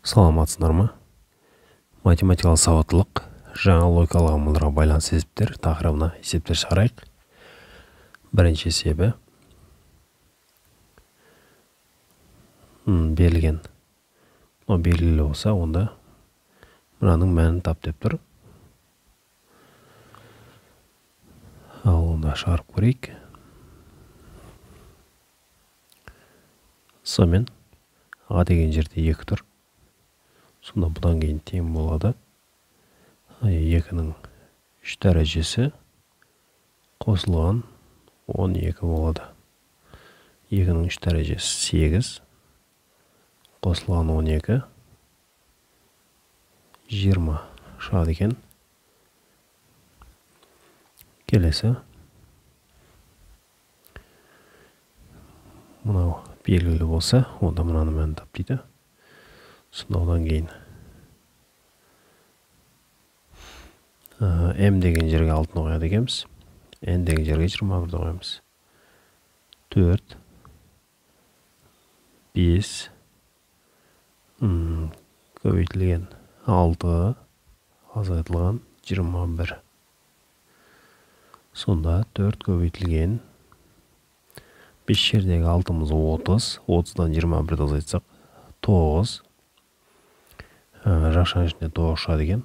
Саламатсыздар ма? Математикалық сауаттылық, жаңа логикалық амалдарға байланысты есептер тақырыбына есептер шығарайық. Бірінші есебі берілген. О белгілі болса, онда мынаның мәнін тап деп тұр. Ал онда шығарып көрейік. Сонымен а деген жерде 2 тұр. Сонда бұдан кейін тең болады. 2-ның 3 дәрежесі қосылған 12 болады. 2-ның 3 дәрежесі 8 қосылған 12 20 шығады екен. Келесі. Мынау белгілі болса, онда мынаны мәнін тап дейді. Сонда одан кейін М деген жерге 6-ны қояды екенбіз. N деген жерге 21-ді қоямыз. 4 5 көбейтілген 6 азайтылған 21. Сонда 4 көбейтілген 5 жердегі 6-мыз 30, 30-дан 21-ді азайтсақ 9. Жақшаның ішінде 9 шығады екен.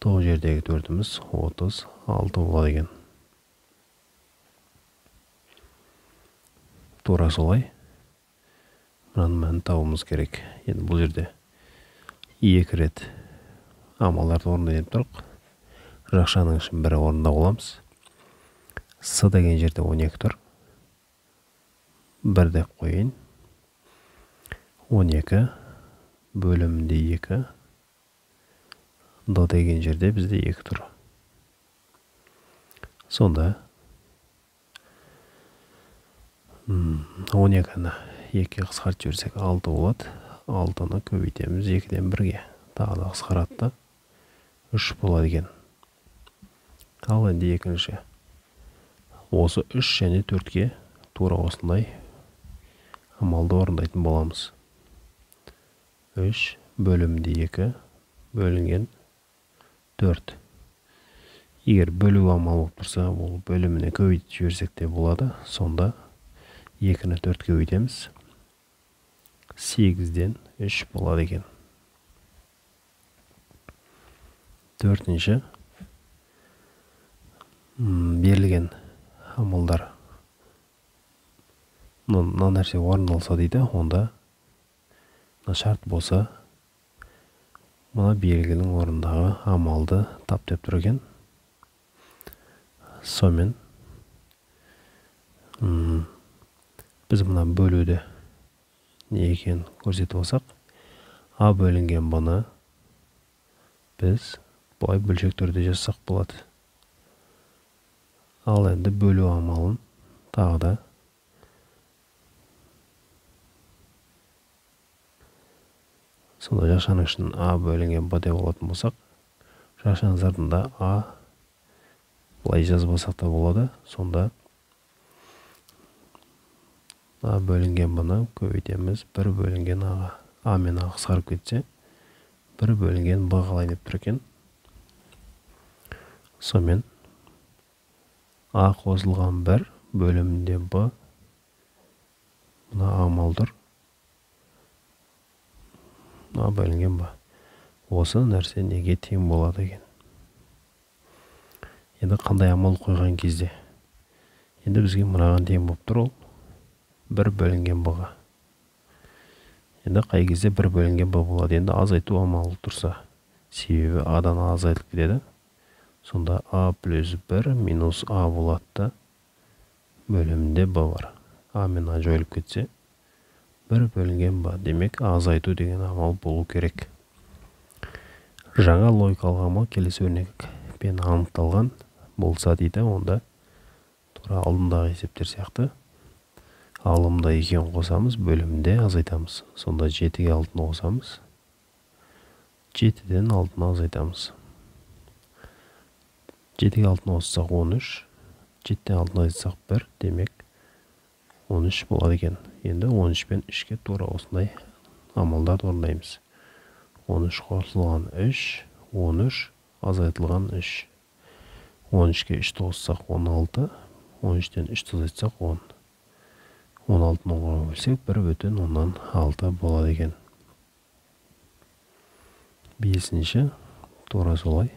9 жердегі 4-міз 36 болады екен. Тура солай. Мұның мәнін табуымыз керек. Енді бұл жерде 2 рет амалдарды орындап тұрық. Жақшаның ішін бірі орындап оламыз. С деген жерде 12 тұр. 1 деп қойын. 12 бөлімінде 2. Д деген жерде бізде 2 тұр. Сонда 12-ні 2-ге қысқартып жіберсек 6 болады. 6-ны көбейтеміз 2-ден 1-ге. Тағы да қысқаратты 3 болады екен. Ал енді екінші. Осы 3 және 4-ге тура осындай амалды орындайтын боламыз. 3 бөлімінде 2 бөлінген 4. Егер бөлу амалы болып тұрса, ол бөліміне көбейтіп жіберсек те болады. Сонда 2-ні 4-ге көбейтеміз. 8-ден 3 болады екен. 4-ші берілген амалдар мына нәрсе орындалса дейді, онда шарт болса, мына белгінің орындағы амалды тап деп тұр екен. Сонымен біз мына бөлуді не екенін көрсетіп болсақ, А бөлінген бұны біз бұлай бөлшек түрде жазсақ болады. Ал енді бөлу амалын тағы да сонда жақшаның ішін А бөлінген Б деп болатын болсақ, жақшаның артында А бұлай жазбасақ та болады. Сонда А бөлінген бұны көбейтеміз 1 бөлінген Аға. А мен А қысқарып кетсе 1 бөлінген Б қалай деп тұр екен. Сонымен А қосылған 1 бөлімінде Б мына амалдыр. А бөлінген Б. Осы нәрсе неге тең болады екен. Енді қандай амал қойған кезде? Енді бізге мынаған тең болып тұр ол 1 бөлінген Б-ға. Енді қай кезде 1 бөлінген Б болады? Енді азайту амалы тұрса, себебі А-дан азайтылып кетеді. Сонда А плюс 1 минус А болады. Бөлімінде Б бар. А мен А жойылып кетсе 1 бөлінген Б. Демек, азайту деген амал болу керек. Жаңа логикалық амал келесі өрнекпен анықталған болса дейді, онда тура алдындағы есептер сияқты алымда 2-ні қосамыз, бөлімінде азайтамыз. Сонда 7-ге 6-ны қосамыз. 7-ден 6-ны азайтамыз. 7-ге 6-ны қоссақ 13, 7-ден 6-ны азайтсақ 1, демек 13 болады екен. Енді 13 пен 3-ке тура осындай амалдарды орындаймыз. 13 қосылған 3, 13 азайтылған 3. 13-ке 3 қоссақ 16, 13-тен 3 азайтсақ 10. 16-ны 10-ға бөлсек 1,6 болады екен. 5-ші тура солай.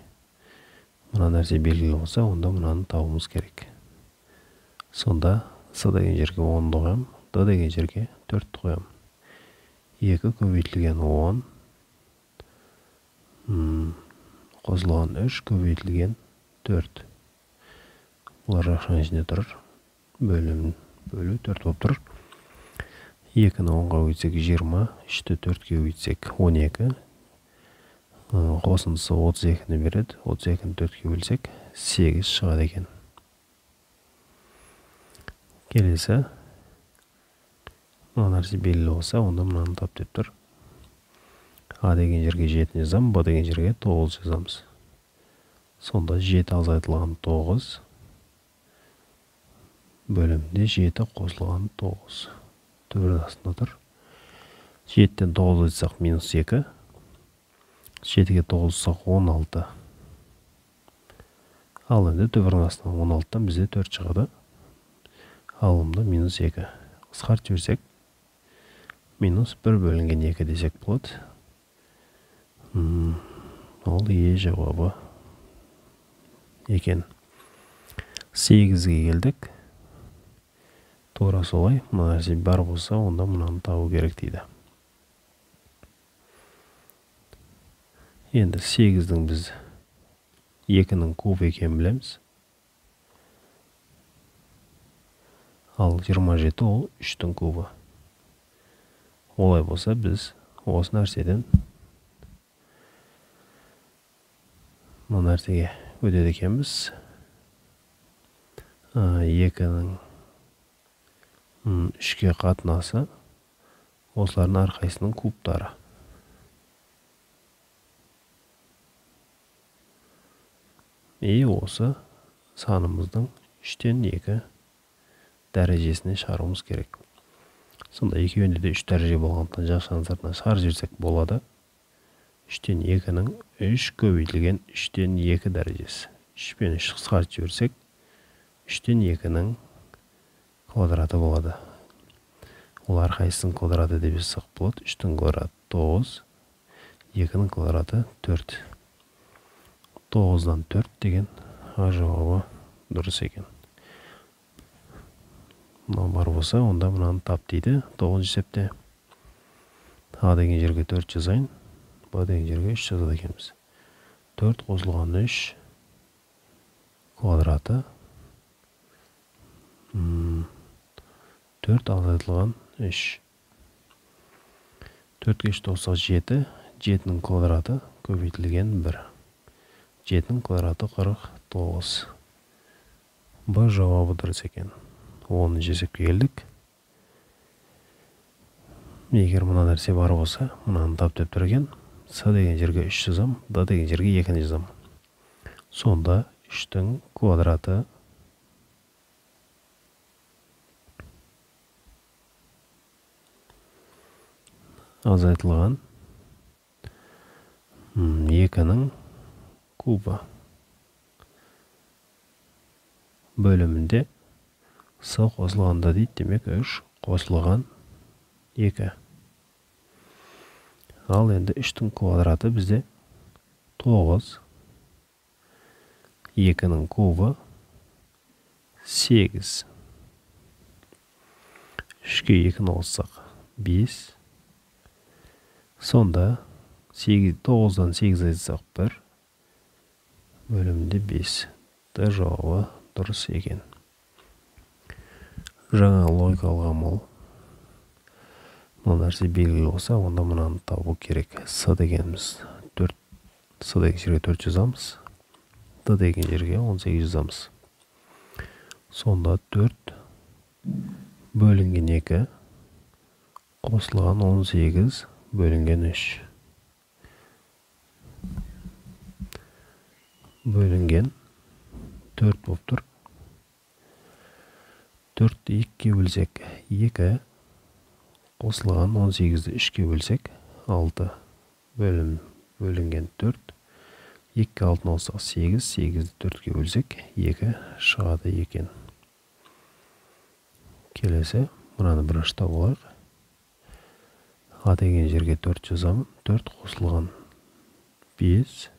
Мына нәрсе белгілі болса, онда мынаны табуымыз керек. Сонда с деген жерге 10 қоямын, д деген жерге 4 қоямын. 2 көбейтілген 10, қосылған 3 көбейтілген 4. Бұлар жақшаның ішінде тұрыр. Бөлу 4 болып тұр. 2-ні 10-ға өйтсек 20, 3-ті 4-ке өйтсек 12. Қосындысы 32-ні береді. 32-ні 4-ке бөлсек 8 шығады екен. Келесі. Мына нәрсе белгілі болса, онда мынаны тап деп тұр. А деген жерге 7 жазамыз, Б деген жерге 9 жазамыз. Сонда 7 азайтылған 9. Бөлімде 7 қосылған 9. Түбірдің астында тұр. 7-тен 9 айтсақ минус 2. 7-ге 9 айтсақ 16. Ал енді түбірдің астынан 16-тан бізде 4 шығады. Алымда минус 2. Қысқартып жіберсек, минус 1 бөлінген 2 десек болады. Ол жауабы екен. 8-ге келдік. Тура солай, мына нәрсе бар болса, онда мынаны табу керек дейді. Енді 8-дің біз 2-нің кубы екенін білеміз. Ал 27 ол 3-тің кубы. Олай болса, біз осы нәрседен мына нәрсеге өтеді екенбіз. 2-нің 3-ке қатынасы осылардың әрқайсының кубтары. Осы санымыздың 3-тен 2 дәрежесіне шығаруымыз керек. Сонда екеуінде де 3 дәреже болғандықтан жақшаның сыртына шығарып жіберсек болады. 3-тен 2-нің 3 көбейтілген 3-тен 2 дәрежесі. 3 пен 3 қысқартып жіберсек, 3-тен 2-нің квадраты болады. Ол әрқайсының квадраты деп жазсақ болады. 3-тің квадраты 9, 2-нің квадраты 4. 9-дан 4 деген А жауабы дұрыс екен. Мынау бар болса, онда мынаны тап дейді. 9 есепте А деген жерге 4 жазайын, Б деген жерге 3 жазады екенбіз. 4 қосылған 3 квадраты 4 азайтылған 3. 4-ке 3 қоссақ 7, 7-нің квадраты көбейтілген 1. 7-нің квадраты 49. Б жауабы дұрыс екен. 10 есепке келдік. Егер мына нәрсе бар болса, мынаны тап деп тұр екен. С деген жерге 3 жазам, Д деген жерге 2 жазам. Сонда 3-тің квадраты азайтылған 2-нің кубы. Бөлімінде С қосылғанда дейді, демек 3 қосылған 2. Ал енді 3-тің квадраты бізде 9. 2-нің кубы 8. 3-ке 2-ні қоссақ 5. Сонда 9-дан 8 айтсақ 1. Бөлімінде 5. Д жауабы дұрыс екен. Жаңа логикалық амал. Мына нәрсе белгілі болса, онда мынаны табу керек. С дегеніміз 4. С деген жерге 4 жазамыз. Д деген жерге 18 жазамыз. Сонда 4 бөлінген 2 қосылған 18 бөлінген 3. Бөлінген 4 болып тұр. 4-ті 2-ке бөлсек 2, қосылған 18-ді 3-ке бөлсек 6 бөлінген 4, 2 алтын алсақ 8, 8-ді 4-ке бөлсек 2 шығады екен. Келесі мынаны бірінші тауып алайық. А деген жерге 4 жазамын. 4 қосылған 5,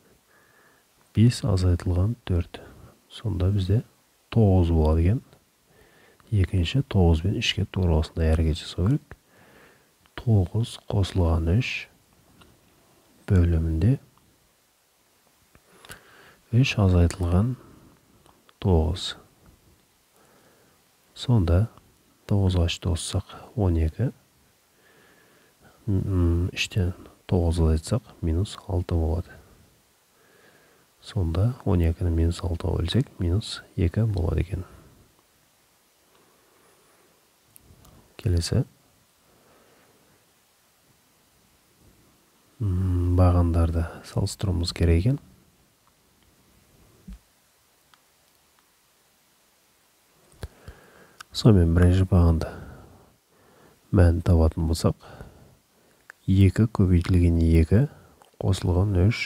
5 азайтылған 4. Сонда бізде 9 болады екен. Екінші 9 бен 3-ке турасында әрекет жасау керек. 9 қосылған 3 бөлімінде 3 азайтылған 9. Сонда 9-ға 3 қоссақ 12. 3-тен 9 азайтсақ минус 6 болады. Сонда 12-ні минус 6-ға бөлсек минус 2 болады екен. Келесі бағандарды салыстыруымыз керек екен. Сонымен бірінші бағанды мәнін табатын болсақ, 2 көбейтілген 2 қосылған 3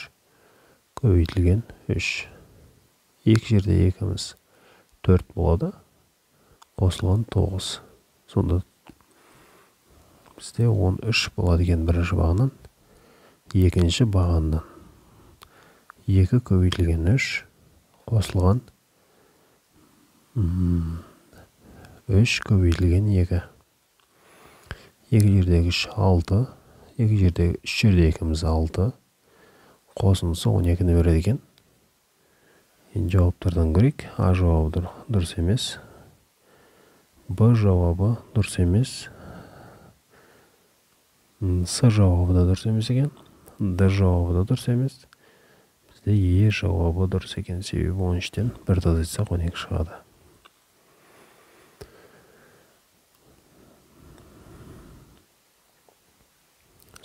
көбейтілген 3. Екі жерде 2-міз 4 болады, қосылған 9. Сонда бізде 13 болады екен бірінші бағаннан. Екінші бағаннан 2 көбейтілген 3 қосылған 3 көбейтілген 2. Екі жердегі 3 6, екі жердегі 3 жерде 2-міз 6, қосындысы 12-ні береді екен. Енді жауаптардан көрейік. А жауабы дұрыс емес. Б жауабы дұрыс емес. С жауабы да дұрыс емес екен. Д жауабы да дұрыс емес. Бізде Е жауабы дұрыс екен. Себебі 13-тен 1-ді азайтсақ 12 шығады.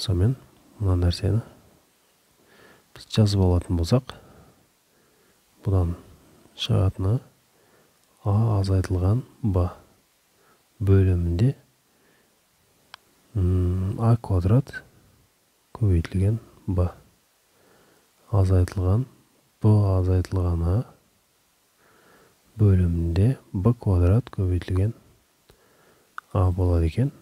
Сонымен мына нәрсені біз жазып алатын болсақ, бұдан шығатыны А азайтылған Б бөлімінде А квадрат көбейтілген Б азайтылған Б азайтылған А бөлімінде Б квадрат көбейтілген А болады екен.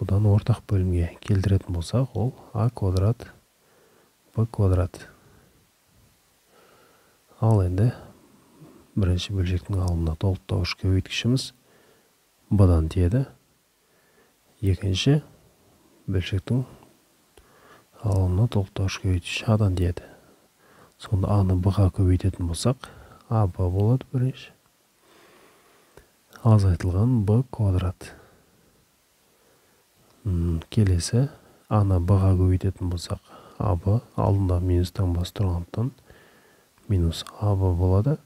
Бұдан ортақ бөлімге келтіретін болсақ, ол А квадрат Б квадрат. Ал енді бірінші бөлшектің алымына толықтауыш көбейткішіміз Б-дан тиеді. Екінші бөлшектің алымына толықтауыш көбейткіш А-дан тиеді. Сонда А-ны Б-ға көбейтетін болсақ, АБ болады бірінші. Азайтылған Б квадрат. Келесі А-ны Б-ға көбейтетін болсақ, АБ алдында минустан бас тұрғандықтан минус АБ болады.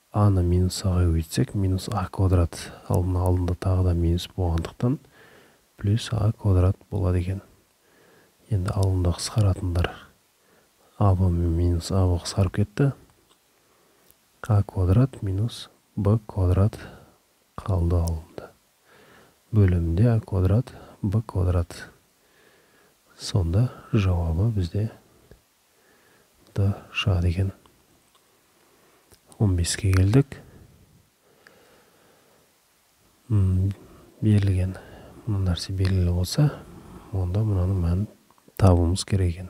А-ны минус А-ға көбейтсек, минус А квадрат алдында тағы да минус болғандықтан плюс А квадрат болады екен. Енді алдында қысқаратындар АБ мен минус АБ қысқарып кетті. А квадрат минус Б квадрат қалды алдында. Бөлімінде А квадрат Б квадрат. Сонда жауабы бізде Д шығады екен. 15-ке келдік. Берілген нәрсе белгілі болса, онда мұнаның мәнін табуымыз керек екен.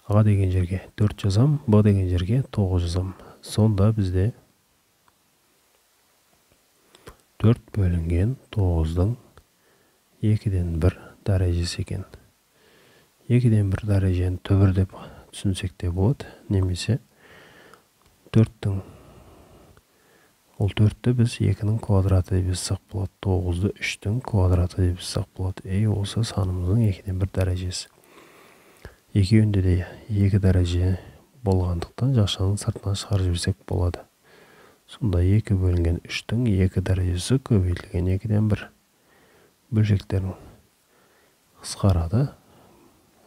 А деген жерге 4 жазам, Б деген жерге 9 жазам. Сонда бізде 4 бөлінген 9-дың 2-ден 1 дәрежесі екен. 2-ден 1 дәрежені түбір деп түсінсек те болады. Немесе 4-тің, ол 4-ті біз 2-нің квадраты деп жазсақ болады. 9-ды 3-тің квадраты деп жазсақ болады. Осы санымыздың 2-ден 1 дәрежесі. Екеуінде де 2 дәреже болғандықтан жақшаның сыртынан шығарып жіберсек болады. Сонда 2 бөлінген 3-тің 2 дәрежесі көбейтілген 2-ден 1. Бөлшектерін қысқарады.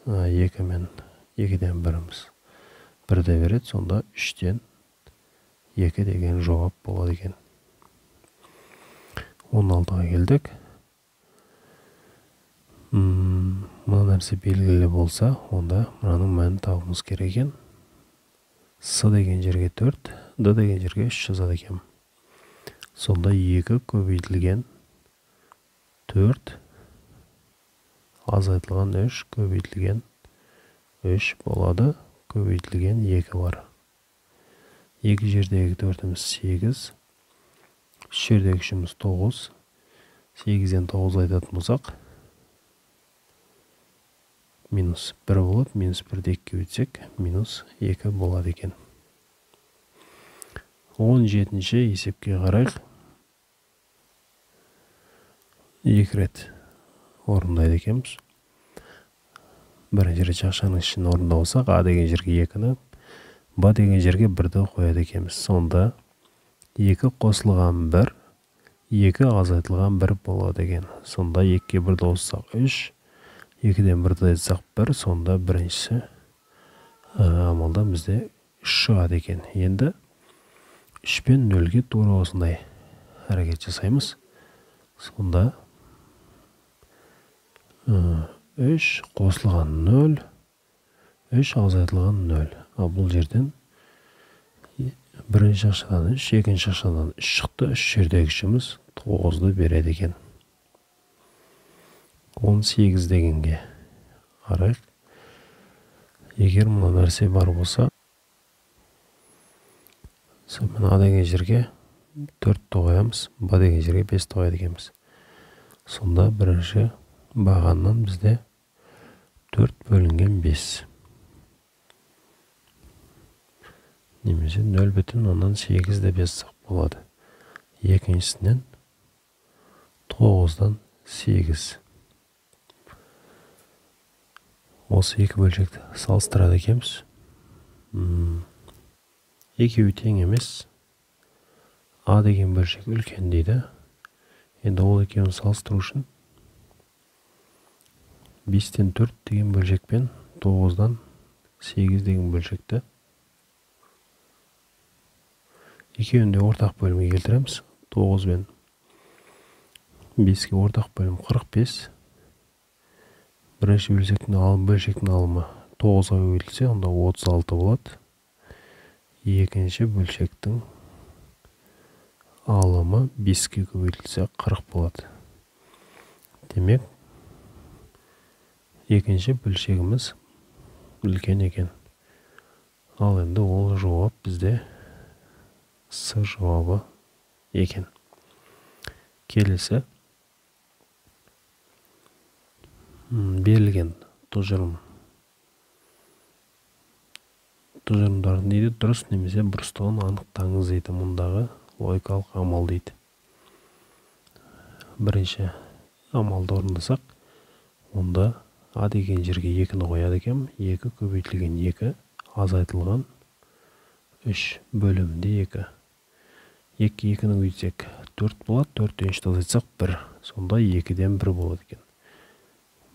2 мен 2-ден 1-іміз 1-де береді. Сонда 3-тен 2 деген жауап болады екен. 16-ға келдік. Мына нәрсе белгілі болса, онда мұнаның мәнін табуымыз керек екен. С деген жерге 4, Д деген жерге 3 жазады екен. Сонда 2 көбейтілген 4, азайтылған 3 көбейтілген 3 болады, көбейтілген 2 бар. 2 жердегі 4-іміз 8, 3 жердегі 3-іміз 9, 8-ден 9 айтатын болсақ, минус 1 болады, минус 1-ді 2-ге өтсек, минус 2 болады екен. 17-ші есепке қарайық. 2 рет орындайды екенбіз. Бірінші рет жақшаның ішін орындауысақ, А деген жерге 2-ні, Б деген жерге 1-ді қояды екенбіз. Сонда 2 қосылған 1, 2 азайтылған 1 болады екен. Сонда 2-ге 1-ді қоссақ 3, 2-ден 1-ді айтсақ 1, сонда біріншісі амалдан бізде 3 шығады екен. Енді 3 пен 0-ге тура осындай әрекет жасаймыз. Сонда 3 қосылған 0, 3 азайтылған 0. Ал бұл жерден бірінші жақшадан 3, екінші жақшадан 3 шықты. 3 жердегі 3-іміз 9-ды береді екен. 18 дегенге қарайық. Егер мұна нәрсе бар болса, сонымен А деген жерге 4-ті қоямыз, Б деген жерге 5-ті қояды екенбіз. Сонда бірінші бағаннан бізде 4 бөлінген 5. Немесе 0,8 деп жазсақ болады. Екіншісінен 9-дан 8. Осы екі бөлшекті салыстырады екенбіз. Екеуі тең емес. А деген бөлшек үлкен дейді. Енді ол екеуін салыстыру үшін 5-тен 4 деген бөлшекпен 9-дан 8 деген бөлшекті екеуінде ортақ бөлімге келтіреміз. 9 бен 5-ге ортақ бөлім 45. Бірінші бөлшектің алымы 9-ға көбейтілсе, онда 36 болады. Екінші бөлшектің алымы 5-ге көбейтілсе 40 болады. Демек, екінші бөлшегіміз үлкен екен. Ал енді ол жауап бізде С жауабы екен. Келесі берілген тұжырымдардың дейді дұрыс немесе бұрыстығын анықтаңыз дейді. Мұндағы логикалық амал дейді. Бірінші амалды орындасақ, онда А деген жерге 2-ні қояды екен. 2 көбейтілген 2, азайтылған 3 бөлімінде 2. 2-ні көбейтсек 4 болады, 4-тен 3-ті азайтсақ 1. Сонда 2-ден 1 болады екен.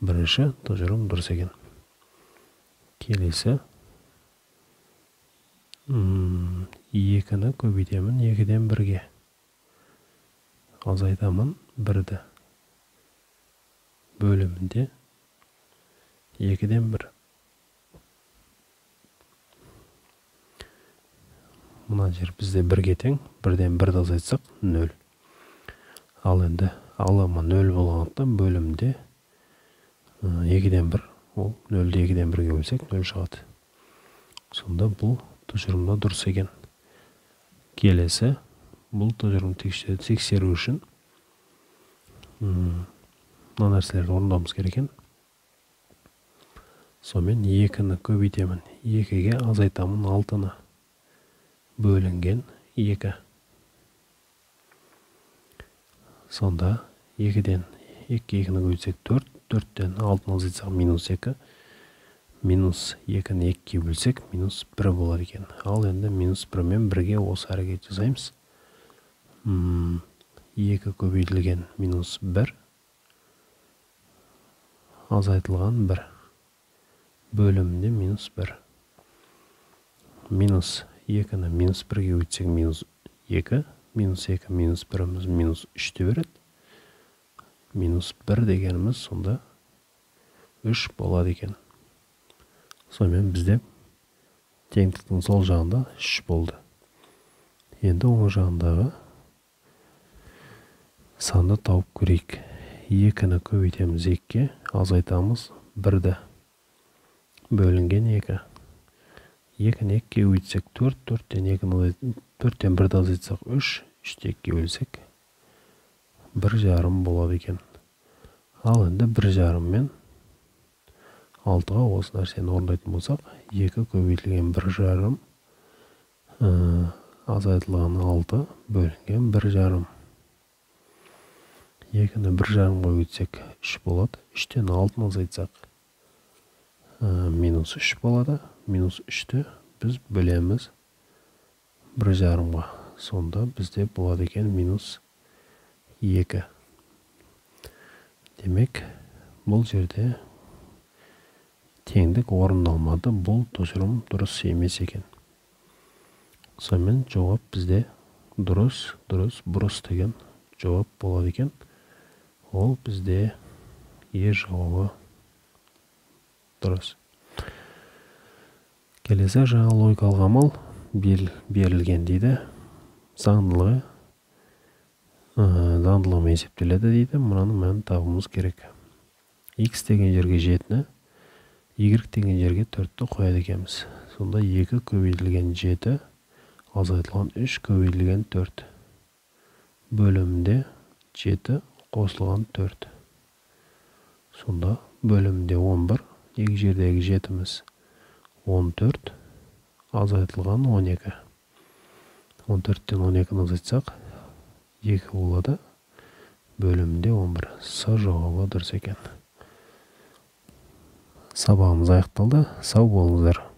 Бірінші тұжырым дұрыс екен. Келесі 2-ні көбейтемін 2-ден 1-ге. Азайтамын 1-ді. Бөлімінде 2-ден 1. Мұна жер бізде 1-ге тең, 1-ден 1-ді азайтсақ 0. Ал енді алымы 0 болғандықтан бөлімде 2-ден 1, ол 0-ді 2-ден 1-ге бөлсек 0 шығады. Сонда бұл тұжырымда дұрыс екен. Келесі, бұл тұжырымды тексеру үшін мына нәрселерді орындауымыз керек екен. Сонымен 2-ні көбейтемін 2-ге, азайтамын 6-ны. Бөлінген 2. Сонда 2-ден 2-ні көбейтсек 4, 4-тен 6-ны азайтсақ минус 2. Минус 2-ні 2-ге бөлсек минус 1 болады екен. Ал енді минус 1 мен 1-ге осы әрекет жасаймыз. 2 көбейтілген минус 1. Азайтылған 1. Бөлімінде минус 1. Минус 2-ні минус 1-ге өтсек минус 2. Минус 2, минус 1-іміз минус 3-ті береді. минус 1 дегеніміз сонда 3 болады екен. Сонымен бізде теңдіктің сол жағында 3 болды. Енді оң жағындағы санды тауып көрейік. 2-ні көбейтеміз 2-ке, азайтамыз 1-ді. Бөлінген 2. 2-ні 2-ке өйтсек 4, 4-тен 1-ді азайтсақ 3, 3-те 2-ке бөлсек 1,5 болады екен. Ал енді 1,5 мен 6-ға осы нәрсені орындайтын болсақ, 2 көбейтілген 1,5 азайтылған 6 бөлінген 1,5. 2-ні 1,5-ға өтсек 3 болады. 3-тен 6-ны азайтсақ минус 3 болады. Минус 3-ті біз бөлеміз 1,5-ға. Сонда бізде болады екен минус 2. Демек, бұл жерде теңдік орындалмады. Бұл тұжырым дұрыс емес екен. Сонымен жауап бізде дұрыс, бұрыс деген жауап болады екен. Ол бізде жауабы дұрыс. Келесі жаңа логикалық амал берілген дейді. Заңдылығымен есептеледі дейді. Мұнаны мәнін табуымыз керек. X деген жерге 7-ні, Y деген жерге 4-ті қояды екенбіз. Сонда 2 көбейтілген 7 азайтылған 3 көбейтілген 4. Бөлімінде 7 қосылған 4. Сонда бөлімінде 11, екі жердегі 7-міз 14, азайтылған 12. 14-тен 12-ні азайтсақ 2 болады. Бөлімінде 11. С жауабы дұрыс екен. Сабағымыз аяқталды. Сау болыңыздар.